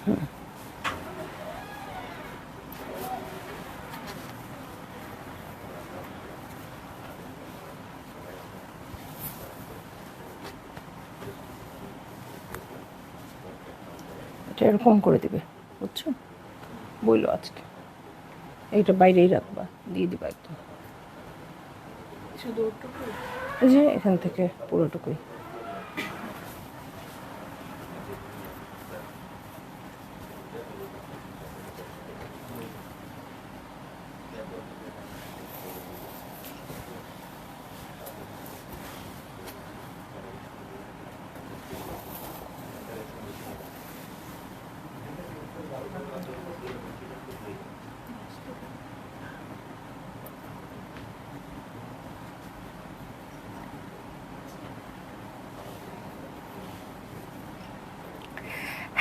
এটা এরকম করে দিবে, বুঝছো? বললো আজকে এইটা বাইরেই রাখবা, দিয়ে দিবা একদম, এই যে এখান থেকে পুরোটুকুই।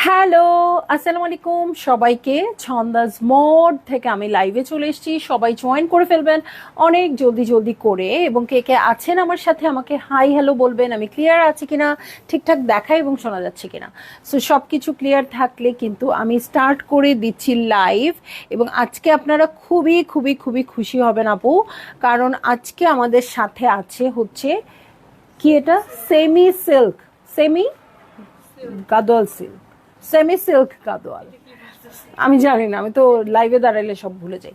হ্যালো, আসসালামু আলাইকুম সবাইকে। ছন্দাজ মোড থেকে আমি লাইভে চলে এসেছি, সবাই জয়েন করে ফেলবেন অনেক জলদি জলদি করে, এবং কে কে আছেন আমার সাথে আমাকে হাই হ্যালো বলবেন। আমি ক্লিয়ার আছি কিনা, ঠিকঠাক দেখায় এবং শোনা যাচ্ছে কিনা। সো সব কিছু ক্লিয়ার থাকলে কিন্তু আমি স্টার্ট করে দিচ্ছি লাইভ। এবং আজকে আপনারা খুবই খুবই খুবই খুশি হবেন আপু, কারণ আজকে আমাদের সাথে আছে হচ্ছে কি, এটা semi silk, semi Gadwal silk, semi silk Gadwal. আমি জানি না, আমি তো লাইভে দাঁড়াইলে সব ভুলে যাই।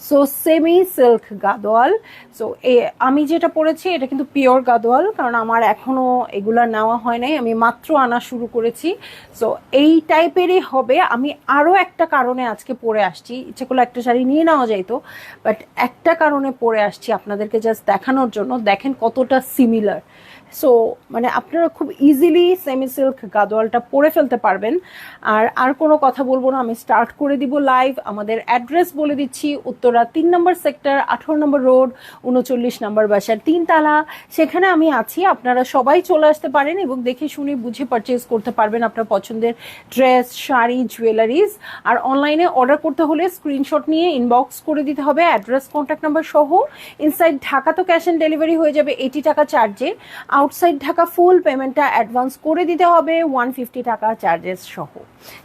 So semi silk Gadwal. So আমি যেটা পরেছি এটা কিন্তু পিওর গাদোয়াল, কারণ আমার এখনো এগুলা নেওয়া হয় নাই, আমি মাত্র আনা শুরু করেছি। সো এই টাইপেরই হবে। আমি আরও একটা কারণে আজকে পরে আসছি, ইচ্ছে করলে একটা শাড়ি নিয়ে নেওয়া যাইতো, বাট একটা কারণে পরে আসছি আপনাদেরকে জাস্ট দেখানোর জন্য। দেখেন কতটা সিমিলার। সো মানে আপনারা খুব ইজিলি সেমি সিল্ক গাদোয়ালটা পরে ফেলতে পারবেন। আর কোনো কথা বলবো না, আমি স্টার্ট করে দিব লাইভ। আমাদের অ্যাড্রেস বলে দিচ্ছি, উত্তরা 3 নম্বর সেক্টর, 18 নম্বর রোড, 39 নম্বর বাসার 3 তালা, সেখানে আমি আছি। আপনারা সবাই চলে আসতে পারেন এবং দেখে শুনে বুঝে পারচেজ করতে পারবেন আপনার পছন্দের ড্রেস, শাড়ি, জুয়েলারিজ। আর অনলাইনে অর্ডার করতে হলে স্ক্রিনশট নিয়ে ইনবক্স করে দিতে হবে অ্যাড্রেস, কন্ট্যাক্ট নাম্বার সহ। ইনসাইড ঢাকা তো ক্যাশ অন ডেলিভারি হয়ে যাবে 80 টাকা চার্জে। আউটসাইড ঢাকা ফুল পেমেন্টটা অ্যাডভান্স করে দিতে হবে 150 টাকা চার্জেস সহ।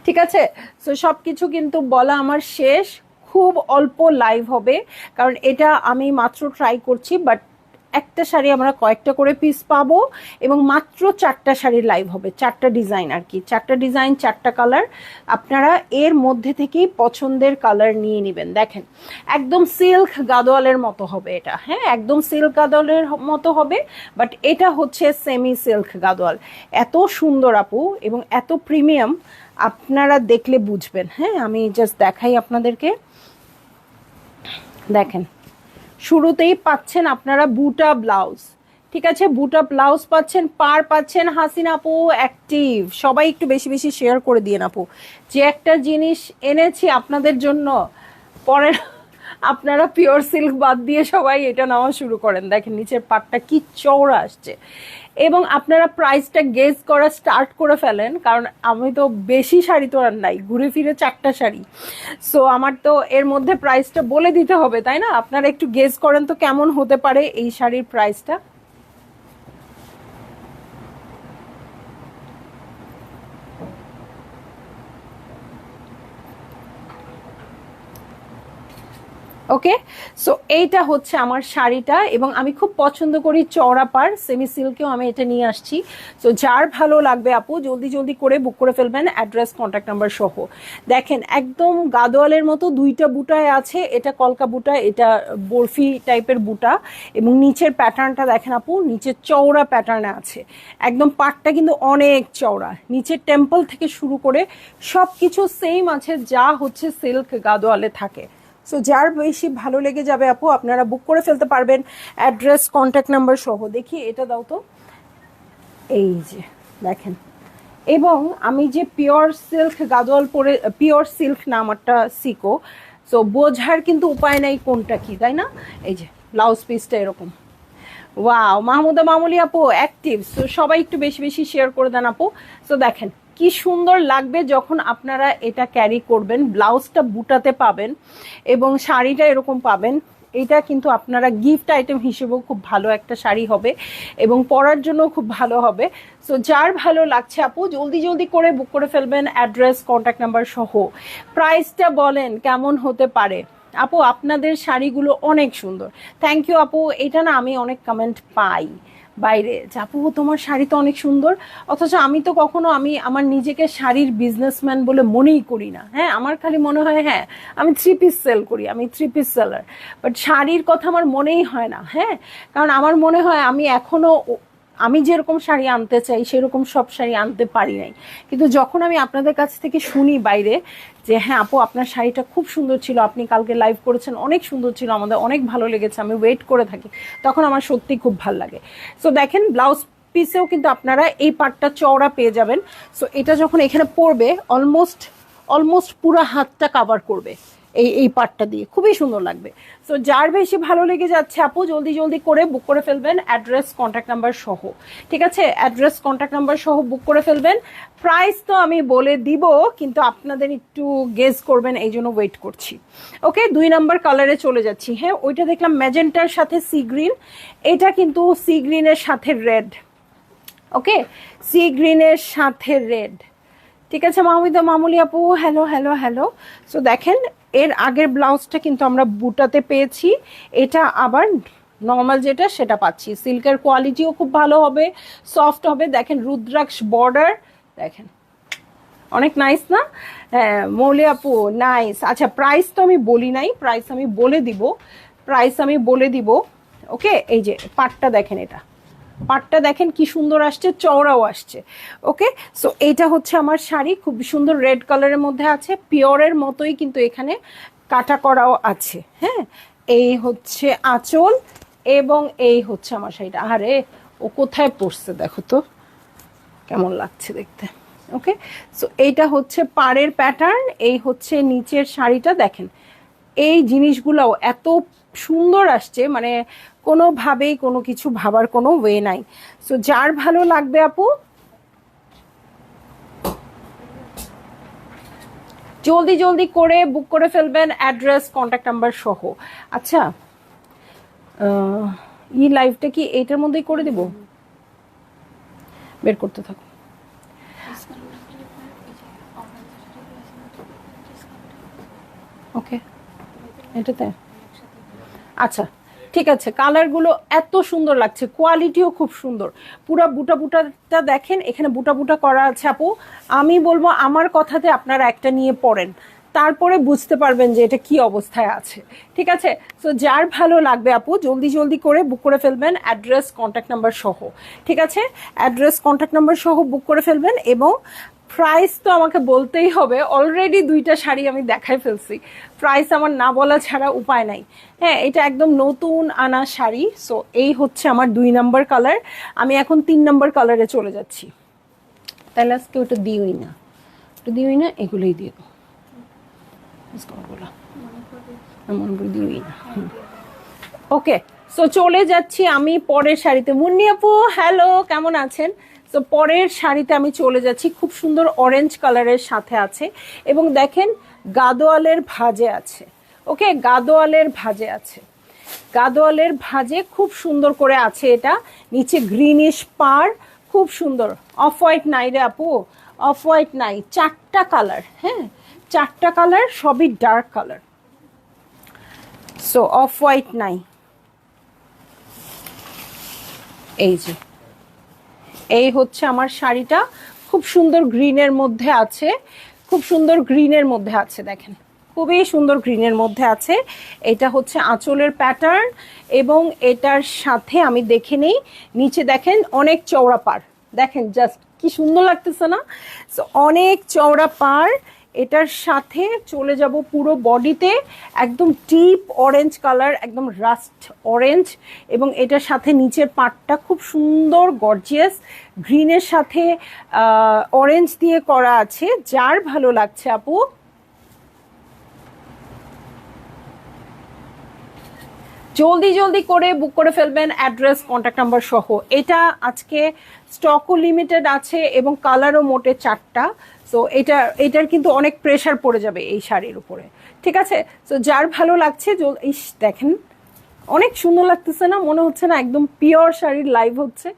ঠিক আছে? সো সব কিছু কিন্তু বলা আমার শেষ। খুব অল্প লাইভ হবে, কারণ এটা আমি মাত্র ট্রাই করছি। বাট একটা শাড়ি আমরা কয়েকটা করে পিস পাবো, এবং মাত্র 4টা শাড়ির লাইভ হবে, 4টা ডিজাইন আর কি, 4টা ডিজাইন 4টা কালার। আপনারা এর মধ্যে থেকেই পছন্দের কালার নিয়ে নেবেন। দেখেন একদম সিল্ক গাদোয়ালের মতো হবে এটা, হ্যাঁ একদম সিল্ক গাদোয়ালের মতো হবে, বাট এটা হচ্ছে সেমি সিল্ক গাদোয়াল। এত সুন্দর আপু এবং এত প্রিমিয়াম, আপনারা দেখলে বুঝবেন। হ্যাঁ আমি জাস্ট দেখাই আপনাদেরকে। দেখেন শুরুতেই পাচ্ছেন আপনারা বুটা ব্লাউজ, ঠিক আছে? বুটা ব্লাউজ পাচ্ছেন, পার পাচ্ছেন। হাসিনা আপু অ্যাক্টিভ, সবাই একটু বেশি বেশি শেয়ার করে দিয়ে আপু। যে একটা জিনিস এনেছি আপনাদের জন্য, পরে আপনারা পিওর সিল্ক বাদ দিয়ে সবাই এটা নেওয়া শুরু করেন। দেখেন নিচের পাটটা কি চওড়া আসছে, এবং আপনারা প্রাইসটা গেস করা স্টার্ট করে ফেলেন, কারণ আমি তো বেশি শাড়ি তো আর নাই, ঘুরে ফিরে 4টা শাড়ি। সো আমার তো এর মধ্যে প্রাইসটা বলে দিতে হবে, তাই না? আপনারা একটু গেস করেন তো কেমন হতে পারে এই শাড়ির প্রাইসটা। ওকে, সো এইটা হচ্ছে আমার শাড়িটা, এবং আমি খুব পছন্দ করি চওড়া পার, সেমি সিল্কেও আমি এটা নিয়ে আসছি। সো যার ভালো লাগবে আপু জলদি জলদি করে বুক করে ফেলবেন অ্যাড্রেস, কন্ট্যাক্ট নাম্বার সহ। দেখেন একদম গাদোয়ালের মতো 2টা বুটায় আছে, এটা কলকা বুটা, এটা বরফি টাইপের বুটা, এবং নিচের প্যাটার্নটা দেখেন আপু, নিচের চওড়া প্যাটার্নে আছে। একদম পাটটা কিন্তু অনেক চওড়া, নিচের টেম্পল থেকে শুরু করে সব কিছু সেম আছে যা হচ্ছে সিল্ক গাদোয়ালে থাকে। সো যার বেশি ভালো লেগে যাবে আপু আপনারা বুক করে ফেলতে পারবেন অ্যাড্রেস, কন্ট্যাক্ট নাম্বার সহ। দেখি এটা দাও তো, এই যে দেখেন। এবং আমি যে পিওর সিল্ক গাদোয়াল পরে, পিওর সিল্ক না আমারটা সিকো, সো বোঝার কিন্তু উপায় নাই কোনটা কি, তাই না? এই যে ব্লাউজ পিসটা এরকম। ওয়াও, মাহমুদা মামুলি আপু অ্যাক্টিভ। সো সবাই একটু বেশি বেশি শেয়ার করে দেন আপু। সো দেখেন কি সুন্দর লাগবে যখন আপনারা এটা ক্যারি করবেন। ব্লাউজটা বুটাতে পাবেন এবং শাড়িটা এরকম পাবেন। এটা কিন্তু আপনারা গিফট আইটেম হিসেবেও খুব ভালো একটা শাড়ি হবে এবং পরার জন্য খুব ভালো হবে। সো যার ভালো লাগছে আপু জলদি জলদি করে বুক করে ফেলবেন, অ্যাড্রেস কন্ট্যাক্ট নাম্বার সহ। প্রাইসটা বলেন কেমন হতে পারে? আপু আপনাদের শাড়িগুলো অনেক সুন্দর, থ্যাংক ইউ আপু। এটা না আমি অনেক কমেন্ট পাই বাইরে যে আপু তোমার শাড়ি তো অনেক সুন্দর, অথচ আমি তো কখনো আমার নিজেকে শাড়ির বিজনেসম্যান বলে মনেই করি না। হ্যাঁ, আমার খালি মনে হয় হ্যাঁ আমি 3 পিস সেল করি, আমি 3 পিস সেলার, বাট শাড়ির কথা আমার মনেই হয় না। হ্যাঁ, কারণ আমার মনে হয় আমি এখনো আমি যেরকম শাড়ি আনতে চাই সেরকম সব শাড়ি আনতে পারি নাই। কিন্তু যখন আমি আপনাদের কাছ থেকে শুনি বাইরে যে হ্যাঁ আপু আপনার শাড়িটা খুব সুন্দর ছিল, আপনি কালকে লাইভ করেছেন অনেক সুন্দর ছিল, আমাদের অনেক ভালো লেগেছে, আমি ওয়েট করে থাকি, তখন আমার সত্যি খুব ভালো লাগে। সো দেখেন ব্লাউজ পিসেও কিন্তু আপনারা এই পাটটা চওড়া পেয়ে যাবেন। সো এটা যখন এখানে পড়বে অলমোস্ট পুরো হাতটা কাভার করবে এই পার্টটা দিয়ে, খুবই সুন্দর লাগবে। সো যার বেশি ভালো লেগে যাচ্ছে আপু জলদি জলদি করে বুক করে ফেলবেন, অ্যাড্রেস কন্ট্যাক্ট নাম্বার সহ। ঠিক আছে, অ্যাড্রেস কন্ট্যাক্ট নাম্বার সহ বুক করে ফেলবেন। প্রাইস তো আমি বলে দিব, কিন্তু আপনাদের একটু গেস করবেন, এই জন্য ওয়েট করছি। ওকে, 2 নাম্বার কালারে চলে যাচ্ছি। হ্যাঁ, ওইটা দেখলাম ম্যাজেন্টার সাথে সি গ্রিন, এটা কিন্তু সি গ্রিনের সাথে রেড। ওকে, সি গ্রিনের সাথে রেড। ঠিক আছে মাহমুদা মামুলি আপু, হ্যালো হ্যালো হ্যালো। সো দেখেন এর আগের ব্লাউজটা কিন্তু আমরা বুটাতে পেয়েছি, এটা আবার নর্মাল যেটা সেটা পাচ্ছি। সিল্কের কোয়ালিটিও খুব ভালো হবে, সফট হবে। দেখেন রুদ্রাক্ষ বর্ডার, দেখেন অনেক নাইস না? হ্যাঁ মৌলি আপু নাইস। আচ্ছা প্রাইস তো আমি বলি নাই, প্রাইস আমি বলে দিব। ওকে, এই যে পাটটা দেখেন, এটা পাটটা দেখেন কি সুন্দর আসছে, চওড়াও আসছে। ওকে, সো এইটা হচ্ছে আমার শাড়ি, খুব সুন্দর রেড কালারের মধ্যে আছে, পিওরের মতোই কিন্তু এখানে কাটা করাও আছে। হ্যাঁ, এই হচ্ছে আঁচল এবং এই হচ্ছে আমার শাড়িটা। আরে ও কোথায় পড়ছে দেখো তো কেমন লাগছে দেখতে। ওকে, সো এইটা হচ্ছে পাড়ের প্যাটার্ন, এই হচ্ছে নিচের শাড়িটা। দেখেন এই জিনিসগুলোও এত সুন্দর আসছে, মানে কোনোভাবেই কোনো কিছু ভাবার কোনো ওয়ে নাই। সো যার ভালো লাগবে আপু জলদি জলদি করে বুক করে ফেলবেন, অ্যাড্রেস কন্ট্যাক্ট নাম্বার সহ। আচ্ছা লাইভটা কি এইটার মধ্যেই করে দিব? বের করতে থাকো। ওকে, এটাতে আচ্ছা ঠিক আছে। কালারগুলো এত সুন্দর লাগছে, কোয়ালিটিও খুব সুন্দর। পুরা বুটা বুটাটা দেখেন, এখানে বুটা বুটা করা আছে আপু। আমি বলবো আমার কথাতে আপনারা একটা নিয়ে পড়েন, তারপরে বুঝতে পারবেন যে এটা কি অবস্থায় আছে। ঠিক আছে, সো যার ভালো লাগবে আপু জলদি জলদি করে বুক করে ফেলবেন, অ্যাড্রেস কন্ট্যাক্ট নাম্বার সহ। ঠিক আছে, অ্যাড্রেস কন্ট্যাক্ট নাম্বার সহ বুক করে ফেলবেন। এবং প্রাইস তো আমাকে বলতেই হবে, অলরেডি 2টা শাড়ি আমি দেখাই ফেলছি, প্রাইস আমার না বলা ছাড়া উপায় নাই। হ্যাঁ, এটা একদম নতুন আনা শাড়ি। সো এই হচ্ছে আমার 2 নাম্বার কালার, আমি এখন 3 নাম্বার কালারে চলে যাচ্ছি। তাহলে আজকে ওটা দিওই না, এগুলোই দিয়ে দেবো, দিওই না। ওকে, সো চলে যাচ্ছি আমি পরের শাড়িতে। মুন্নি আপু হ্যালো, কেমন আছেন? তো পরের শাড়িতে আমি চলে যাচ্ছি, খুব সুন্দর অরেঞ্জ কালারের সাথে আছে এবং দেখেন গাদোয়ালের ভাজে আছে। ওকে, গাদোয়ালের ভাজে খুব সুন্দর করে আছে। এটা নিচে গ্রিনিশ পার, খুব সুন্দর। অফ হোয়াইট নাই রে আপু, অফ হোয়াইট নাই, 4টা কালার। হ্যাঁ, 4টা কালার, সবই dark colour. So off white নাই। এই যে এই হচ্ছে আমার শাড়িটা, খুব সুন্দর গ্রিনের মধ্যে আছে, দেখেন খুবই সুন্দর গ্রিনের মধ্যে আছে। এটা হচ্ছে আঁচলের প্যাটার্ন এবং এটার সাথে আমি দেখে নেই, নিচে দেখেন অনেক চওড়া পাড়, দেখেন জাস্ট কি সুন্দর লাগতেছে না? সো অনেক চওড়া পাড়, এটার সাথে চলে যাব পুরো বডিতে একদম ডিপ অরেঞ্জ কালার, একদম রাস্ট অরেঞ্জ, এবং এটার সাথে নিচের পাটটা খুব সুন্দর গর্জিয়াস গ্রিনের সাথে অরেঞ্জ দিয়ে করা আছে। যার ভালো লাগছে আপু জলদি জলদি করে বুক করে ফেলবেন, অ্যাড্রেস কন্ট্যাক্ট নাম্বার সহ। এটা আজকে স্টকও লিমিটেড আছে এবং কালারও মোটে 4টা। সো এটার কিন্তু অনেক প্রেশার পড়ে যাবে এই শাড়ির উপরে। ঠিক আছে, সো যার ভালো লাগছে দেখেন অনেক সুন্দর লাগতেছে না? মনে হচ্ছে না একদম পিওর শাড়ির লাইভ হচ্ছে?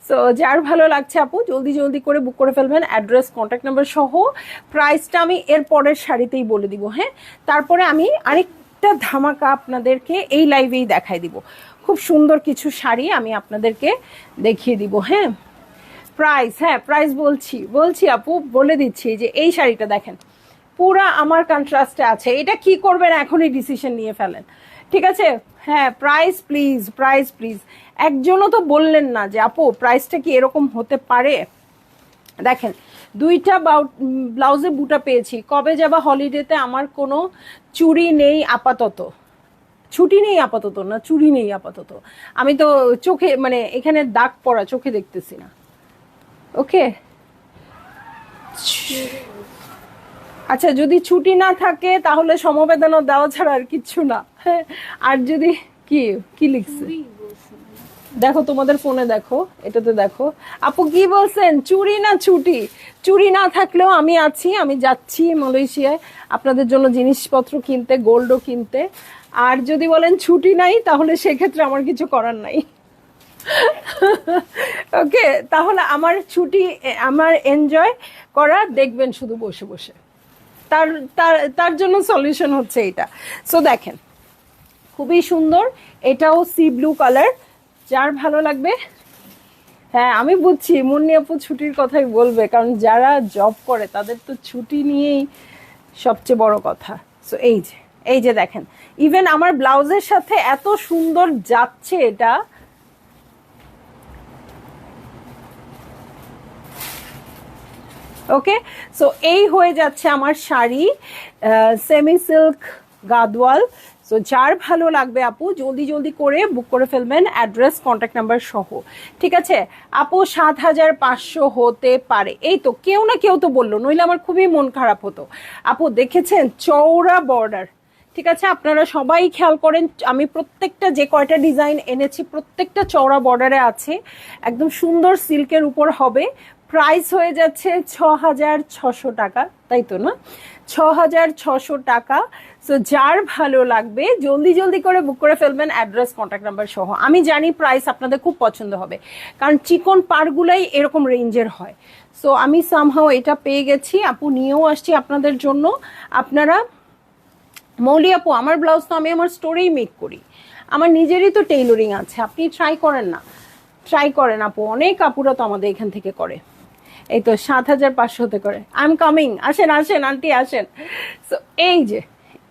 সো যার ভালো লাগছে আপু জলদি জলদি করে বুক করে ফেলবেন, অ্যাড্রেস কন্ট্যাক্ট নাম্বার সহ। প্রাইসটা আমি এর পরের শাড়িতেই বলে দিব, হ্যাঁ? তারপরে আমি আরেকটা ধামাকা আপনাদেরকে এই লাইভেই দেখাই দিব। খুব সুন্দর কিছু শাড়ি আমি আপনাদেরকে দেখিয়ে দিব, হ্যাঁ? প্রাইস, হ্যাঁ প্রাইস বলছি আপু, বলে দিচ্ছি যে এই শাড়িটা দেখেন, পুরা আমার কন্ট্রাস্টে আছে। এটা কি করবেন এখনই ডিসিশন নিয়ে ফেলেন, ঠিক আছে? হ্যাঁ প্রাইস প্লিজ, একজনও তো বললেন না যে আপু প্রাইসটা কি এরকম হতে পারে। দেখেন দুইটা ব্লাউজে বুটা পেয়েছি। কবে যাবা হলিডেতে? আমার কোনো চুড়ি নেই আপাতত, ছুটি নেই আপাতত, না চুড়ি নেই আপাতত। আমি তো চোখে মানে এখানে দাগ পড়া, চোখে দেখতেছি না। ওকে, আচ্ছা যদি ছুটি না থাকে তাহলে সমবেদনা দেওয়া ছাড়া আর কিচ্ছু না, হ্যাঁ? আর যদি কি কি লিখছে দেখো, তোমাদের ফোনে দেখো, এটাতে দেখো। আপু কি বলছেন, চুরি না ছুটি? চুরি না থাকলেও আমি আছি, আমি যাচ্ছি মালয়েশিয়ায় আপনাদের জন্য জিনিসপত্র কিনতে, গোল্ডও কিনতে। আর যদি বলেন ছুটি নাই, তাহলে সেক্ষেত্রে আমার কিছু করার নাই। ওকে, তাহলে আমার ছুটি, আমার এনজয় করা দেখবেন শুধু বসে বসে। তার তার তার জন্য সলিউশন হচ্ছে এটা। সো দেখেন খুবই সুন্দর, এটাও সি ব্লু কালার। যার ভালো লাগবে, হ্যাঁ আমি বুঝছি মুন্নি আপু ছুটির কথাই বলবে, কারণ যারা জব করে তাদের তো ছুটি নিয়েই সবচেয়ে বড় কথা। সো এই যে দেখেন, ইভেন আমার ব্লাউজের সাথে এত সুন্দর যাচ্ছে এটা। ওকে, সো এই হয়ে যাচ্ছে আমার sari, semi silk Gadwal. So যার ভালো লাগবে আপু জলদি জলদি করে বুক করে ফেলবেন, অ্যাড্রেস কন্ট্যাক্ট নাম্বার সহ, ঠিক আছে? আপু 7,500 হতে পারে, এই তো কেউ না কেউ তো বললো, নইলে আমার খুবই মন খারাপ হতো। আপু দেখেছেন চওড়া বর্ডার, ঠিক আছে? আপনারা সবাই খেয়াল করেন, আমি প্রত্যেকটা যে কয়টা ডিজাইন এনেছি প্রত্যেকটা চওড়া বর্ডারে আছে, একদম সুন্দর সিল্কের উপর হবে। প্রাইস হয়ে যাচ্ছে 6,600 টাকা, তাই তো না? 6,600 টাকা। সো যার ভালো লাগবে জলদি জলদি করে বুক করে ফেলবেন, অ্যাড্রেস কন্ট্যাক্ট নাম্বার সহ। আমি জানি প্রাইস আপনাদের খুব পছন্দ হবে, কারণ চিকন পারগুলাই এরকম রেঞ্জের হয়। সো আমি সামহাও এটা পেয়ে গেছি, আপু নিয়েও আসছি আপনাদের জন্য। আপনারা, মৌলি আপু আমার ব্লাউজ তো আমি আমার স্টোরেই মেক করি, আমার নিজেরই তো টেইলরিং আছে, আপনি ট্রাই করেন না? ট্রাই করেন আপু, অনেক আপুরা তো আমাদের এখান থেকে করে। এই তো 7,500 হতে করে। আই এম কামিং, আসেন আসেন আন্টি আসেন। সো এই যে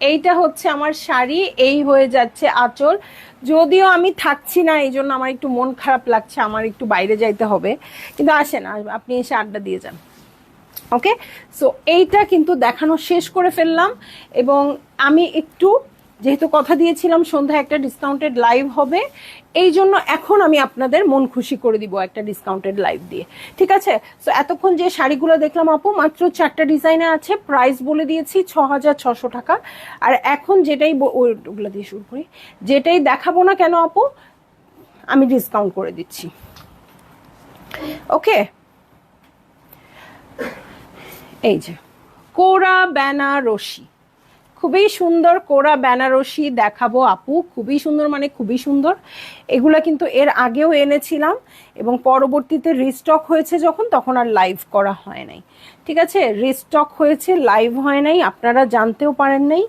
এইটা হচ্ছে আমার শাড়ি, এই হয়ে যাচ্ছে আঁচল। যদিও আমি থাকছি না, এই জন্য আমার একটু মন খারাপ লাগছে, আমার একটু বাইরে যাইতে হবে, কিন্তু আসেন আপনি এসে আড্ডা দিয়ে যান। ওকে, সো এইটা কিন্তু দেখানো শেষ করে ফেললাম। এবং আমি একটু, যেহেতু কথা দিয়েছিলাম সন্ধ্যায় একটা ডিসকাউন্টেড লাইভ হবে, এই জন্য এখন আমি আপনাদের মন খুশি করে দিব একটা ডিসকাউন্টেড লাইভ দিয়ে, ঠিক আছে? সো এতক্ষণ যে শাড়িগুলো দেখলাম আপু মাত্র 4টা ডিজাইনে আছে, প্রাইস বলে দিয়েছি 6,600 টাকা। আর এখন যেটাই ওগুলো দিয়ে শুরু করি, যেটাই দেখাবো না কেন আপু আমি ডিসকাউন্ট করে দিচ্ছি। ওকে, এই যে কোরা বেনারসি, খুবই সুন্দর কোরা বেনারসি দেখাবো আপু, খুবই সুন্দর মানে খুবই সুন্দর। এগুলা কিন্তু এর আগেও এনেছিলাম এবং পরবর্তীতে রিস্টক হয়েছে যখন, তখন আর লাইভ করা হয় নাই, ঠিক আছে? রিস্টক হয়েছে, লাইভ হয় নাই, আপনারা জানতেও পারেন নাই,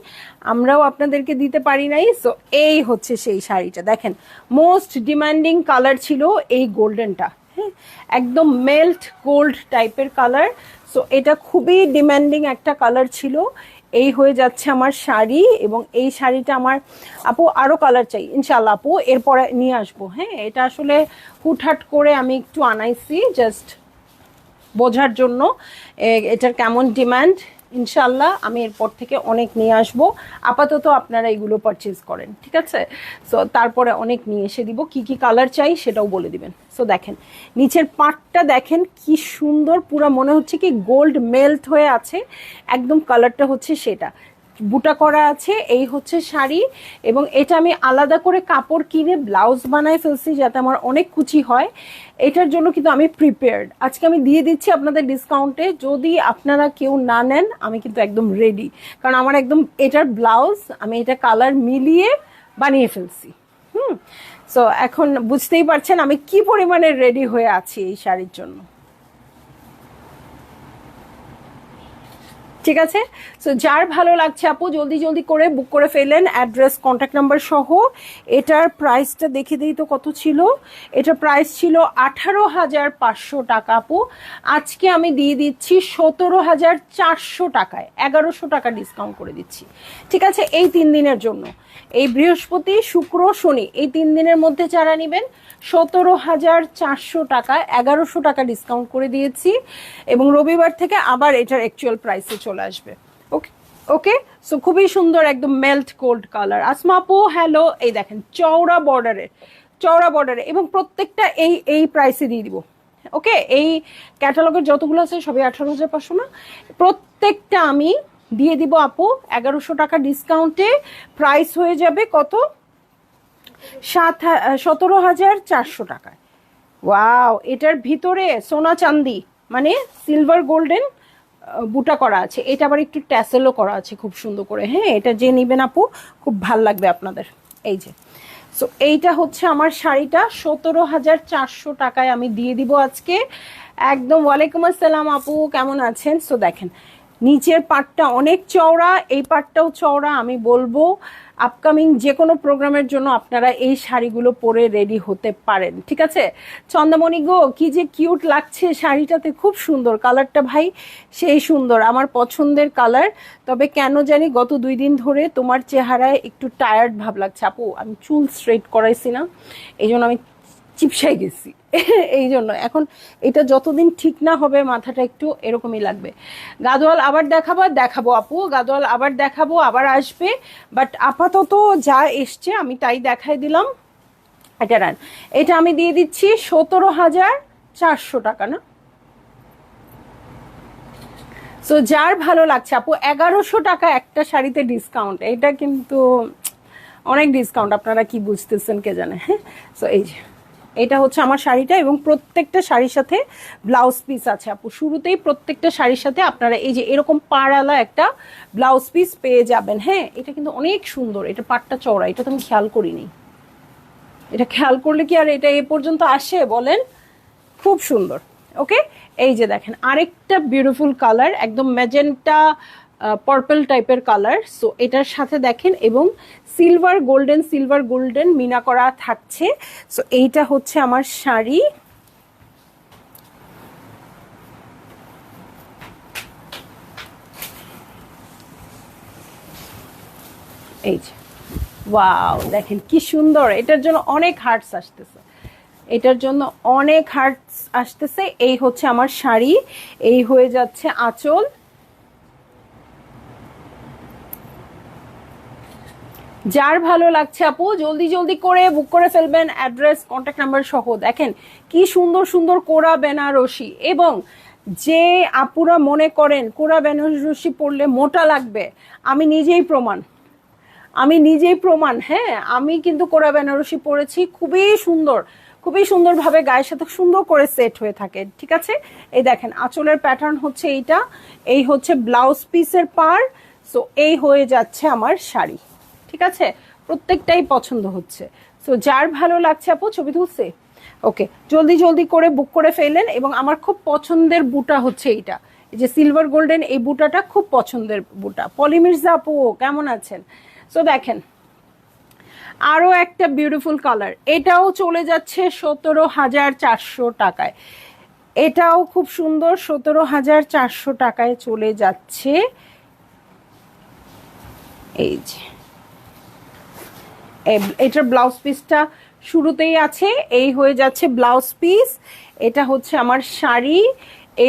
আমরাও আপনাদেরকে দিতে পারি নাই। সো এই হচ্ছে সেই শাড়িটা, দেখেন মোস্ট ডিমান্ডিং কালার ছিল এই গোল্ডেনটা, হ্যাঁ একদম মেল্ট গোল্ড টাইপের কালার। সো এটা খুবই ডিমান্ডিং একটা কালার ছিল। এই হয়ে যাচ্ছে আমার শাড়ি, এবং এই শাড়িটা আমার আপু আরো কালার চাই ইনশাল্লাহ আপু, এরপরে নিয়ে আসবো, হ্যাঁ? এটা আসলে হুটহাট করে আমি একটু আনাইছি জাস্ট বোঝার জন্য এটার কেমন ডিমান্ড। ইনশাল্লাহ আমি এরপর থেকে অনেক নিয়ে আসব, আপাতত আপনারা এগুলো পারচেজ করেন, ঠিক আছে? সো তারপরে অনেক নিয়ে এসে দিব, কি কি কালার চাই সেটাও বলে দিবেন। সো দেখেন নিচের পাটটা দেখেন কি সুন্দর, পুরো মনে হচ্ছে কি গোল্ড মেল্ট হয়ে আছে, একদম কালারটা হচ্ছে সেটা, বুটা করা আছে। এই হচ্ছে শাড়ি, এবং এটা আমি আলাদা করে কাপড় কিনে ব্লাউজ বানায় ফেলছি যাতে আমার অনেক কুচি হয়। এটার জন্য কিন্তু আমি প্রিপেয়ার্ড, আজকে আমি দিয়ে দিচ্ছি আপনাদের ডিসকাউন্টে। যদি আপনারা কেউ না নেন আমি কিন্তু একদম রেডি, কারণ আমার একদম এটার ব্লাউজ আমি এটা কালার মিলিয়ে বানিয়ে ফেলছি। সো এখন বুঝতেই পারছেন আমি কি পরিমাণে রেডি হয়ে আছি এই শাড়ির জন্য। ঠিক আছে, সো যার ভালো লাগছে আপু জলদি জলদি করে বুক করে ফেলেন, অ্যাড্রেস কন্ট্যাক্ট নাম্বার সহ। এটার প্রাইসটা দেখে দিই তো কত ছিল। এটার প্রাইস ছিল 18,500 টাকা আপু, আজকে আমি দিয়ে দিচ্ছি 17,400 টাকায়, 1100 টাকা ডিসকাউন্ট করে দিচ্ছি। ঠিক আছে, এই 3 দিনের জন্য, এই বৃহস্পতি শুক্র শনি এই 3 দিনের মধ্যে যারা নেবেন 17,400 টাকা, 1100 টাকা ডিসকাউন্ট করে দিয়েছি, এবং রবিবার থেকে আবার এটার অ্যাকচুয়াল প্রাইসে চলে আসবে। ওকে ওকে, সো খুবই সুন্দর একদম মেল্ট গোল্ড কালার। আসমা আপু হ্যালো, এই দেখেন চওড়া বর্ডারে এবং প্রত্যেকটা এই প্রাইসে দিয়ে দিব। ওকে, এই ক্যাটালগের যতগুলো আছে সবই 18,500 না, প্রত্যেকটা আমি দিয়ে দিব আপু 1100 টাকা ডিসকাউন্টে। প্রাইস হয়ে যাবে কত? 17,400 টাকায়। ওয়াও, এটার ভিতরে সোনা চান্দি মানে সিলভার গোল্ডেন বুটা করা আছে, এটা আবার একটু ট্যাসেলও করা আছে খুব সুন্দর করে। হ্যাঁ, এটা যে নিবেন আপু খুব ভাল লাগবে আপনাদের। এই যে, সো এইটা হচ্ছে আমার শাড়িটা 17,400 টাকায় আমি দিয়ে দিব আজকে একদম। ওয়ালাইকুম আসসালাম আপু, কেমন আছেন? সো দেখেন নিচের পাটটা অনেক চওড়া, এই পাটটাও চওড়া। আমি বলবো আপকামিং যে কোনো প্রোগ্রামের জন্য আপনারা এই শাড়িগুলো পরে রেডি হতে পারেন। ঠিক আছে, চন্দামণি গো কি যে কিউট লাগছে শাড়িটাতে, খুব সুন্দর কালারটা ভাই, সেই সুন্দর, আমার পছন্দের কালার। তবে কেন জানি গত 2 দিন ধরে তোমার চেহারায় একটু টায়ার্ড ভাব লাগছে আপু, আমি চুল স্ট্রেট করাইছি না, এই জন্য আমি চিপসাই গেছি এই জন্য এখন এটা যতদিন ঠিক না হবে মাথাটা একটু এরকমই লাগবে। গাদোয়াল আবার দেখাবো আপু, গাদোয়াল আবার দেখাবো, আবার আসবে, বাট আপাতত যা এসছে আমি তাই দেখাই দিলাম। এটা রান, এটা আমি দিয়ে দিচ্ছি 17,400 টাকা না। সো যার ভালো লাগছে আপু, 1100 টাকা একটা শাড়িতে ডিসকাউন্ট, এটা কিন্তু অনেক ডিসকাউন্ট, আপনারা কি বুঝতেছেন কে জানে। হ্যাঁ, সো এই যে এটা হচ্ছে আমার শাড়িটা, এবং প্রত্যেকটা শাড়ির সাথে ব্লাউজ পিস আছে আপু। শুরুতেই প্রত্যেকটা শাড়ির সাথে আপনারা এই যে এরকম পাড়ালা একটা ব্লাউজ পিস পেয়ে যাবেন। হ্যাঁ, এটা কিন্তু অনেক সুন্দর, এটা পাটটা চওড়া, এটা তো আমি খেয়াল করিনি, এটা খেয়াল করলে কি আর এটা এ পর্যন্ত আসে বলেন, খুব সুন্দর। ওকে, এই যে দেখেন আরেকটা বিউটিফুল কালার, একদম ম্যাজেন্টা পার্পল টাইপের কালার। সো এটার সাথে দেখেন, এবং সিলভার গোল্ডেন মিনা করা থাকছে। সো এইটা হচ্ছে আমার শাড়ি। এই যে ওয়াও, দেখেন কি সুন্দর, এটার জন্য অনেক হার্টস আসতেছে, এটার জন্য অনেক হার্টস আসতেছে। এই হচ্ছে আমার শাড়ি, এই হয়ে যাচ্ছে আঁচল। যার ভালো লাগছে আপু জলদি জলদি করে বুক করে ফেলবেন, অ্যাড্রেস কন্ট্যাক্ট নাম্বার সহ। দেখেন কি সুন্দর সুন্দর কোরা বেনারসি, এবং যে আপুরা মনে করেন কোরা বেনারসি পরলে মোটা লাগবে, আমি নিজেই প্রমাণ। হ্যাঁ, আমি কিন্তু কোরা বেনারসি পরেছি, খুবই সুন্দরভাবে গায়ের সাথে সুন্দর করে সেট হয়ে থাকে। ঠিক আছে, এই দেখেন আঁচলের প্যাটার্ন হচ্ছে এইটা, এই হচ্ছে ব্লাউজ পিসের পার। সো এই হয়ে যাচ্ছে আমার শাড়ি। ঠিক আছে, প্রত্যেকটাই পছন্দ হচ্ছে। সো যার ভালো লাগছে আপু ছবি তুলছে, ওকে জলদি জলদি করে বুক করে ফেলেন। এবং আমার খুব পছন্দের বুটা হচ্ছে এইটা, এই যে সিলভার গোল্ডেন, এই বুটাটা খুব পছন্দের বুটা। পলিমির্জা আপু কেমন আছেন? সো দেখেন আরো একটা বিউটিফুল কালার, এটাও চলে যাচ্ছে 17,400 টাকায়, এটাও খুব সুন্দর, 17,400 টাকায় চলে যাচ্ছে। এই যে এটার ব্লাউজ পিসটা শুরুতেই আছে, এই হয়ে যাচ্ছে ব্লাউজ পিস। এটা হচ্ছে আমার শাড়ি,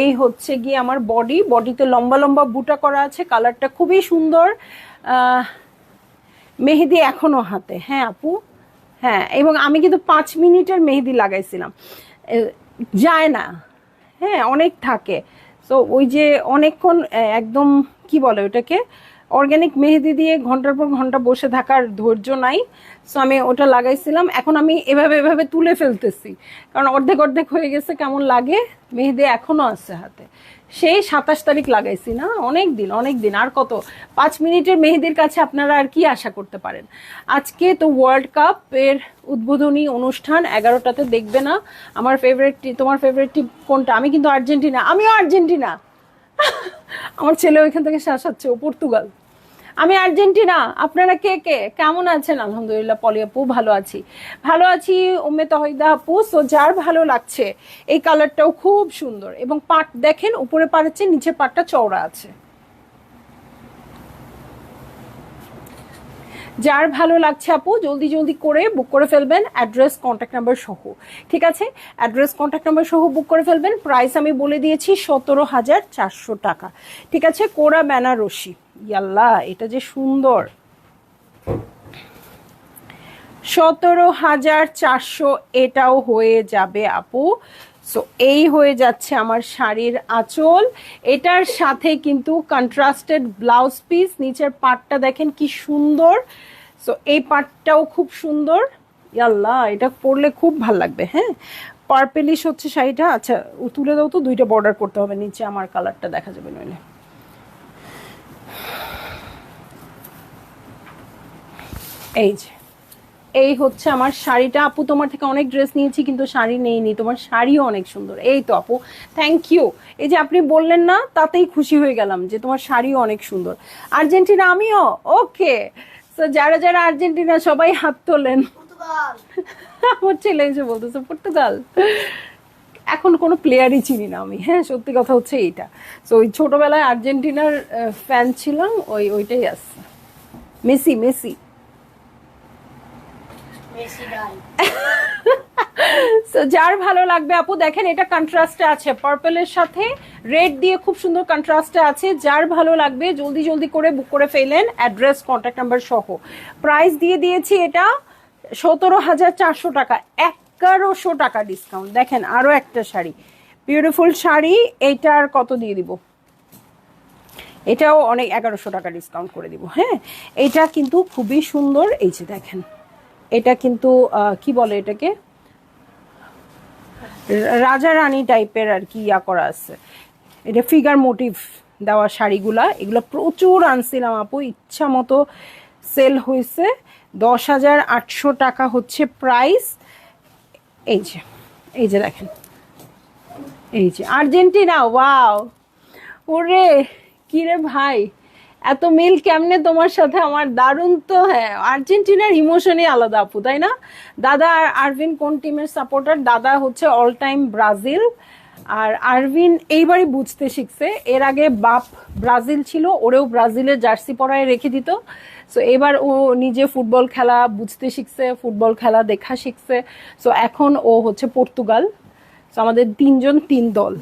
এই হচ্ছে গিয়ে আমার বডিতে লম্বা লম্বা বুটা করা আছে, কালারটা খুবই সুন্দর। মেহেদি এখনো হাতে। হ্যাঁ আপু, হ্যাঁ, এবং আমি কিন্তু 5 মিনিটের মেহেদি লাগাইছিলাম, যায় না। হ্যাঁ, অনেক থাকে। সো ওই যে অনেকক্ষণ একদম কি বলে ওটাকে, অর্গ্যানিক মেহেদি দিয়ে ঘন্টার পর ঘন্টা বসে থাকার ধৈর্য নাই। সো আমি ওটা লাগাইছিলাম, এখন আমি এভাবে তুলে ফেলতেছি, কারণ অর্ধেক হয়ে গেছে, কেমন লাগে, মেহেদি এখনো আছে হাতে, সেই 27 তারিখ লাগাইছি না, অনেক দিন অনেক দিন। আর কত, 5 মিনিটের মেহেদির কাছে আপনারা আর কি আশা করতে পারেন। আজকে তো ওয়ার্ল্ড কাপ এর উদ্বোধনী অনুষ্ঠান 11টাতে দেখবে না। আমার ফেভারিট, তোমার ফেভারিট টিম কোনটা? আমি কিন্তু আর্জেন্টিনা, আমিও আর্জেন্টিনা। আমার ছেলে ওইখান থেকে শাসাচ্ছে, ও পর্তুগাল। আমি আর্জেন্টিনা। আপনারা কে কে কেমন আছেন? আলহামদুলিল্লাহ পলি আপু ভালো আছি, ভালো আছি। উম্মে তহিদা আপু, সো যার ভালো লাগছে, এই কালারটাও খুব সুন্দর এবং পাট দেখেন উপরে পাড়েছে, নিচের পাটটা চওড়া আছে। যার ভালো লাগছে আপু জলদি জলদি করে বুক করে ফেলবেন, অ্যাড্রেস কন্ট্যাক্ট নাম্বার সহ। ঠিক আছে, অ্যাড্রেস কন্ট্যাক্ট নাম্বার সহ বুক করে ফেলবেন। প্রাইস আমি বলে দিয়েছি 17,400 টাকা। ঠিক আছে, কোরা বেনারসি। ইয়াল্লা, এটা যে সুন্দর। 17,400 এটাও হয়ে যাবে আপু। সো এই হয়ে যাচ্ছে আমার শাড়ির আঁচল। এটার সাথে কিন্তু কন্ট্রাস্টেড ব্লাউজ পিস, নিচের পাটটা দেখেন কি সুন্দর। সো এই পাটটাও খুব সুন্দর। ইয়াল্লা, এটা পরলে খুব ভাল লাগবে। হ্যাঁ, পার্পেলিশ হচ্ছে শাড়িটা। আচ্ছা তুলে দাও তো, দুইটা বর্ডার করতে হবে নিচে, আমার কালারটা দেখা যাবে নইলে। এই যে, এই হচ্ছে আমার শাড়িটা। আপু তোমার থেকে অনেক ড্রেস নিয়েছি কিন্তু শাড়ি নেইনি, তোমার শাড়িও অনেক সুন্দর। এই তো আপু, থ্যাংক ইউ। এই যে আপনি বললেন না, তাতেই খুশি হয়ে গেলাম যে তোমার শাড়িও অনেক সুন্দর। আর্জেন্টিনা, আমিও। ওকে, তো যারা যারা আর্জেন্টিনা সবাই হাত তোলেন। আমার ছেলে এসে বলতেছে পর্তুগাল। এখন কোনো প্লেয়ারই চিনি না আমি। হ্যাঁ, সত্যি কথা হচ্ছে এইটা। তো ওই ছোটবেলায় আর্জেন্টিনার ফ্যান ছিলাম, ওইটাই আসছে। Messi Messi. যার ভালো লাগবে আপু দেখেন, এটা কন্ট্রাস্টে আছে, পার্পলের সাথে রেড দিয়ে খুব সুন্দর কন্ট্রাস্টে আছে। যার ভালো লাগবে জলদি জলদি করে বুক করে ফেলেন, অ্যাড্রেস কন্ট্যাক্ট নাম্বার সহ। প্রাইস দিয়ে দিয়েছি এটা 17,400 টাকা, 1100 টাকা ডিসকাউন্ট। দেখেন আরো একটা শাড়ি, বিউটিফুল শাড়ি। এইটার কত দিয়ে দিব? এটাও অনেক 1100 টাকা ডিসকাউন্ট করে দিব। হ্যাঁ, এটা কিন্তু খুবই সুন্দর। এই যে দেখেন, এটা কিন্তু কি বলে এটাকে, রাজা রানী টাইপের আর কি ইয়া করা আছে। এটা ফিগার মোটিভ দেওয়া শাড়িগুলা, এগুলো প্রচুর আনছিলাম আপু, ইচ্ছা মতো সেল হয়েছে। 10,800 টাকা হচ্ছে প্রাইস। এই যে, এই যে দেখেন, এই যে আর্জেন্টিনা। ওয়াও, ওরে কিরে ভাই, এত মিল কেমনে তোমার সাথে আমার, দারুণ তো। হ্যাঁ, আর্জেন্টিনার ইমোশনই আলাদা আপু, তাই না? দাদা আর আরভিন কোন টিমের সাপোর্টার? দাদা হচ্ছে অল টাইম ব্রাজিল, আর আরভিন এইবারই বুঝতে শিখছে। এর আগে বাপ ব্রাজিল ছিল, ওরেও ব্রাজিলের জার্সি পরায় রেখে দিত। সো এবার ও নিজে ফুটবল খেলা বুঝতে শিখছে, ফুটবল খেলা দেখা শিখছে। সো এখন ও হচ্ছে পর্তুগাল। সো আমাদের 3 জন 3 দল।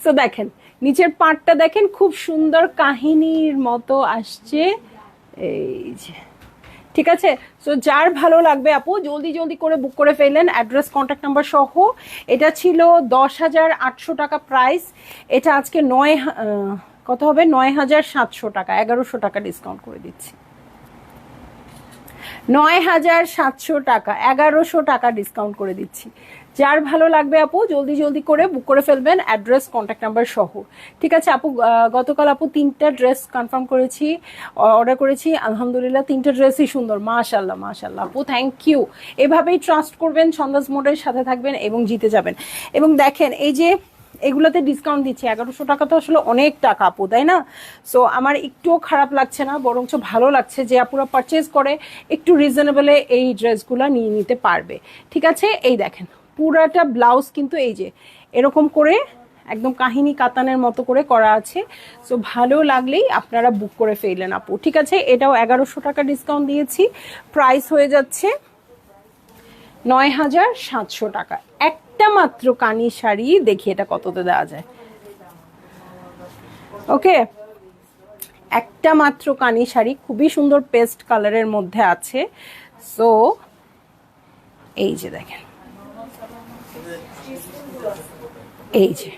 সো দেখেন নিচের পাটটা দেখেন, খুব সুন্দর কাহিনীর মতো আসছে। এই যে, ঠিক আছে। সো যার ভালো লাগবে আপু জলদি জলদি করে বুক করে ফেলেন, অ্যাড্রেস কন্ট্যাক্ট নাম্বার সহ। এটা ছিল 10,800 টাকা প্রাইস। এটা আজকে কত হবে, 9,700 টাকা, 1100 টাকা ডিসকাউন্ট করে দিচ্ছি। 9,700 টাকা, 1100 টাকা ডিসকাউন্ট করে দিচ্ছি। যার ভালো লাগবে আপু জলদি জলদি করে বুক করে ফেলবেন, অ্যাড্রেস কন্ট্যাক্ট নাম্বার সহ। ঠিক আছে আপু, গতকাল আপু 3টা ড্রেস কনফার্ম করেছি, অর্ডার করেছি। আলহামদুলিল্লাহ 3টা ড্রেসই সুন্দর, মাশাল্লাহ মাশাল্লাহ আপু, থ্যাংক ইউ। এভাবেই ট্রাস্ট করবেন, ছন্দাজ মোডের সাথে থাকবেন এবং জিতে যাবেন। এবং দেখেন এই যে এগুলোতে ডিসকাউন্ট দিচ্ছি, 1100 টাকা তো আসলে অনেক টাকা আপু, তাই না? সো আমার একটুও খারাপ লাগছে না, বরঞ্চ ভালো লাগছে যে আপুরা পারচেজ করে একটু রিজনেবলে এই ড্রেসগুলো নিয়ে নিতে পারবে। ঠিক আছে, এই দেখেন পুরাটা ব্লাউজ কিন্তু এই যে এরকম করে একদম কাহিনী কাতানের মতো করে করা আছে। সো ভালো লাগলেই আপনারা বুক করে ফেললেন আপু। ঠিক আছে, এটাও 1100 টাকা ডিসকাউন্ট দিয়েছি, প্রাইস হয়ে যাচ্ছে 9,700 টাকা। একটা মাত্র কানি শাড়ি, দেখি এটা কততে দেওয়া যায়। ওকে, একটা মাত্র কানি শাড়ি, খুবই সুন্দর পেস্ট কালারের মধ্যে আছে। সো এই যে দেখেন, এই যে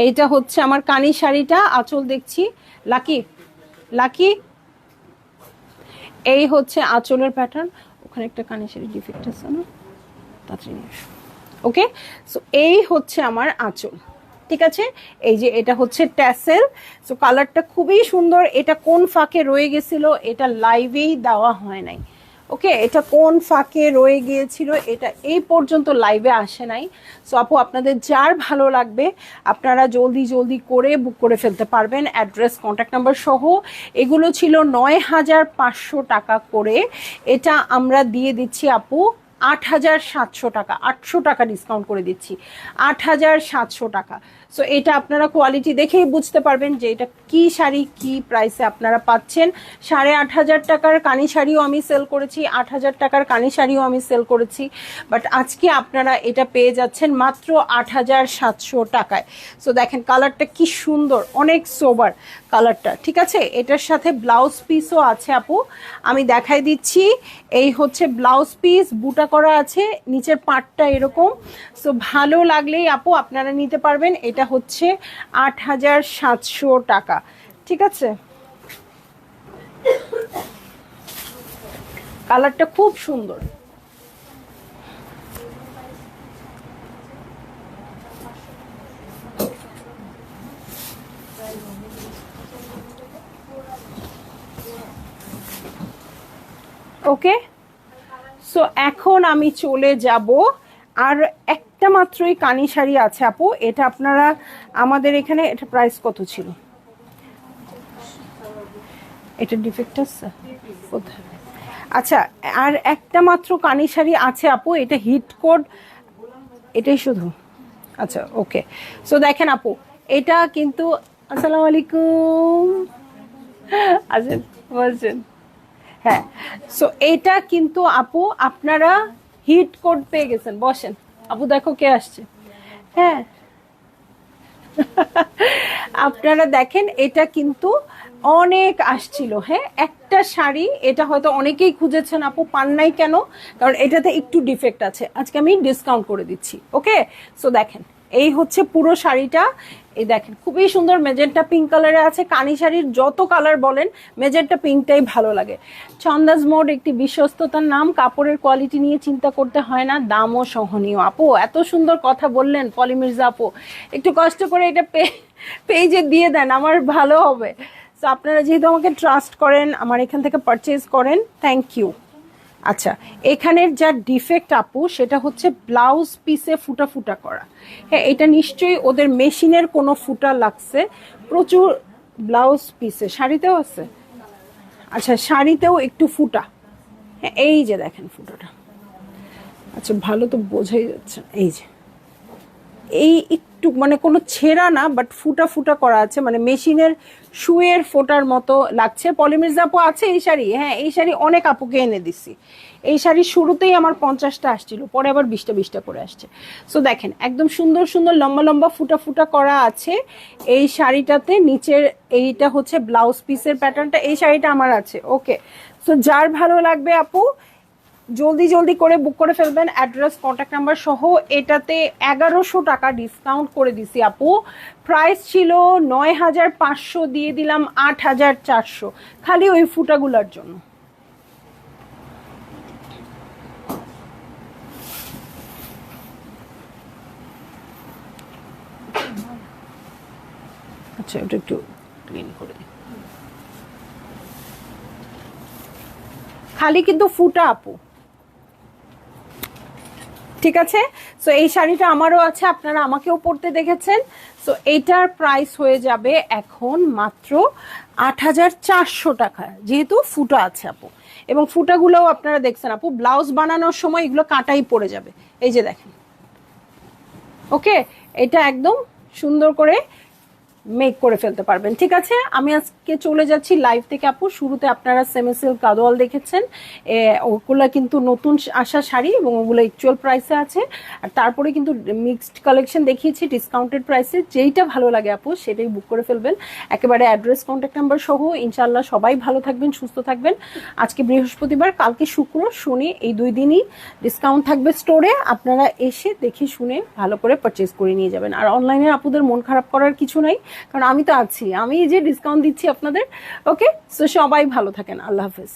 এইটা হচ্ছে আমার কানি শাড়িটা। আঁচল দেখছি, লাকি লাকি, এই হচ্ছে আঁচলের প্যাটার্ন। ওখানে একটা কানি শাড়ি ডিফেক্ট আছে না, তাড়াতাড়ি নিয়ে আসো। ওকে, সো এই হচ্ছে আমার আঁচল, ঠিক আছে। এই যে এটা হচ্ছে ট্যাসেল, সো কালারটা খুবই সুন্দর। এটা কোন ফাঁকে রয়ে গেছিল, এটা লাইভেই দেওয়া হয় নাই। ওকে, এটা কোন ফাঁকে রয়ে গিয়েছিল, এটা এই পর্যন্ত লাইভে আসে নাই। সো আপু আপনাদের যার ভালো লাগবে আপনারা জলদি জলদি করে বুক করে ফেলতে পারবেন, অ্যাড্রেস কন্ট্যাক্ট নাম্বার সহ। এগুলো ছিল ৯,৫০০ টাকা করে, এটা আমরা দিয়ে দিচ্ছি আপু ৮,৭০০ টাকা, ৮০০ টাকা ডিসকাউন্ট করে দিচ্ছি, ৮,৭০০ টাকা। সো এটা আপনারা কোয়ালিটি দেখেই বুঝতে পারবেন যে এটা কি শাড়ি, কি প্রাইসে আপনারা পাচ্ছেন। ৮,৫০০ টাকার কানি শাড়িও আমি সেল করেছি, ৮,০০০ টাকার কানি শাড়িও আমি সেল করেছি, বাট আজকে আপনারা এটা পেয়ে যাচ্ছেন মাত্র ৮,৭০০ টাকায়। সো দেখেন কালারটা কি সুন্দর, অনেক সোবার কালারটা, ঠিক আছে। এটার সাথে ব্লাউজ পিসও আছে আপু, আমি দেখাই দিচ্ছি। এই হচ্ছে ব্লাউজ পিস, বুটা করা আছে, নিচের পাটটা এরকম। সো ভালো লাগলেই আপু আপনারা নিতে পারবেন। এটা হচ্ছে ৮,৭০০ টাকা, ঠিক আছে। কালারটা খুব সুন্দর। ওকে, সো এখন আমি চলে যাব, আর একটা মাত্রই কানি শাড়ি আছে আপু। এটা আপনারা আমাদের এখানে, এটা প্রাইস কত ছিল, এটা ডিফেক্ট আছে কোথায়? আচ্ছা, আর একটা মাত্র কানি শাড়ি আছে আপু, এটা হিট কোড, এটাই শুধু। আচ্ছা ওকে, সো দেখেন আপু এটা কিন্তু, আসসালামু আলাইকুম, আছেন বলছেন, হ্যাঁ। সো এটা কিন্তু আপু আপনারা হিট কোড পেয়ে গেছেন। বসেন আপু, দেখো কে আসছে। হ্যাঁ, আপনারা দেখেন এটা কিন্তু অনেক আসছিল। হ্যাঁ, একটা শাড়ি, এটা হয়তো অনেকেই খুঁজেছেন আপু, পান নাই কেন, কারণ এটাতে একটু ডিফেক্ট আছে, আজকে আমি ডিসকাউন্ট করে দিচ্ছি। ওকে, সো দেখেন এই হচ্ছে পুরো শাড়িটা। এই দেখেন খুবই সুন্দর মেজেন্টা পিঙ্ক কালারে আছে। কানি শাড়ির যত কালার বলেন মেজেন্টা পিঙ্কটাই ভালো লাগে। ছন্দাজ মোড একটি বিশ্বস্ততার নাম, কাপড়ের কোয়ালিটি নিয়ে চিন্তা করতে হয় না, দামও সহনীয়। আপু এত সুন্দর কথা বললেন পলি মির্জা আপু, একটু কষ্ট করে এটা পেজে দিয়ে দেন, আমার ভালো হবে। সো আপনারা যেহেতু আমাকে ট্রাস্ট করেন, আমার এখান থেকে পারচেজ করেন, থ্যাংক ইউ। আচ্ছা, এখানের যা ডিফেক্ট আপু সেটা হচ্ছে ব্লাউজ পিসে ফুটা ফুটা করা। হ্যাঁ, এটা নিশ্চয়ই ওদের মেশিনের কোনো ফুটা লাগছে প্রচুর ব্লাউজ পিসে। শাড়িতেও আছে, আচ্ছা শাড়িতেও একটু ফুটা। হ্যাঁ, এই যে দেখেন ফুটাটা, আচ্ছা ভালো তো বোঝাই যাচ্ছে। এই যে এই একটু মানে কোনো ছেঁড়া না, বাট ফুটা ফুটা করা আছে, মানে মেশিনের শুয়ের ফোটার মতো লাগছে। পলিমির আপু আছে এই শাড়ি, হ্যাঁ এই শাড়ি অনেক আপুকে এনে দিছি। এই শাড়ির শুরুতেই আমার 50টা আসছিল, পরে আবার 20টা করে আসছে। সো দেখেন একদম সুন্দর সুন্দর লম্বা লম্বা ফুটা ফুটা করা আছে এই শাড়িটাতে। নিচের এইটা হচ্ছে ব্লাউজ পিসের প্যাটার্নটা, এই শাড়িটা আমার আছে। ওকে, সো যার ভালো লাগবে আপু জলদি জলদি করে বুক করে ফেলবেন, অ্যাড্রেস কন্ট্যাক্ট নাম্বার সহ। এটাতে 1100 টাকা ডিসকাউন্ট করে দিছি আপু, প্রাইস ছিল ৯,৫০০, দিয়ে দিলাম ৮,৪০০, খালি ওই ফুটাগুলোর জন্য। আচ্ছা ওটা একটু ক্লিন করে দিই, খালি কিন্তু ফুটা আপু, ঠিক আছে। সো এই শাড়িটা আমারও আছে, আপনারা আমাকেও পরতে দেখেছেন। সো এইটার প্রাইস হয়ে যাবে এখন মাত্র ৮,৪০০ টাকা, যেহেতু ফুটা আছে আপু। এবং ফুটাগুলোও আপনারা দেখছেন আপু, ব্লাউজ বানানোর সময় এগুলো কাটাই পড়ে যাবে। এই যে দেখেন, ওকে, এটা একদম সুন্দর করে মেক করে ফেলতে পারবেন, ঠিক আছে। আমি আজকে চলে যাচ্ছি লাইভ থেকে আপু। শুরুতে আপনারা সেমি সিল্ক গাদোয়াল দেখেছেন, ওগুলো কিন্তু নতুন আসা শাড়ি এবং ওগুলো অ্যাকচুয়াল প্রাইসে আছে। আর তারপরে কিন্তু মিক্সড কালেকশন দেখিয়েছি ডিসকাউন্টেড প্রাইসে, যেইটা ভালো লাগে আপু সেটাই বুক করে ফেলবেন, একেবারে অ্যাড্রেস কন্ট্যাক্ট নাম্বার সহ। ইনশাল্লাহ সবাই ভালো থাকবেন, সুস্থ থাকবেন। আজকে বৃহস্পতিবার, কালকে শুক্র শনি, এই 2 দিনই ডিসকাউন্ট থাকবে স্টোরে। আপনারা এসে দেখে শুনে ভালো করে পারচেজ করে নিয়ে যাবেন। আর অনলাইনে আপুদের মন খারাপ করার কিছু নাই, কারণ আমি তো আছি, আমি যে ডিসকাউন্ট দিচ্ছি আপনাদের। ওকে, সো সবাই ভালো থাকেন, আল্লাহ হাফেজ।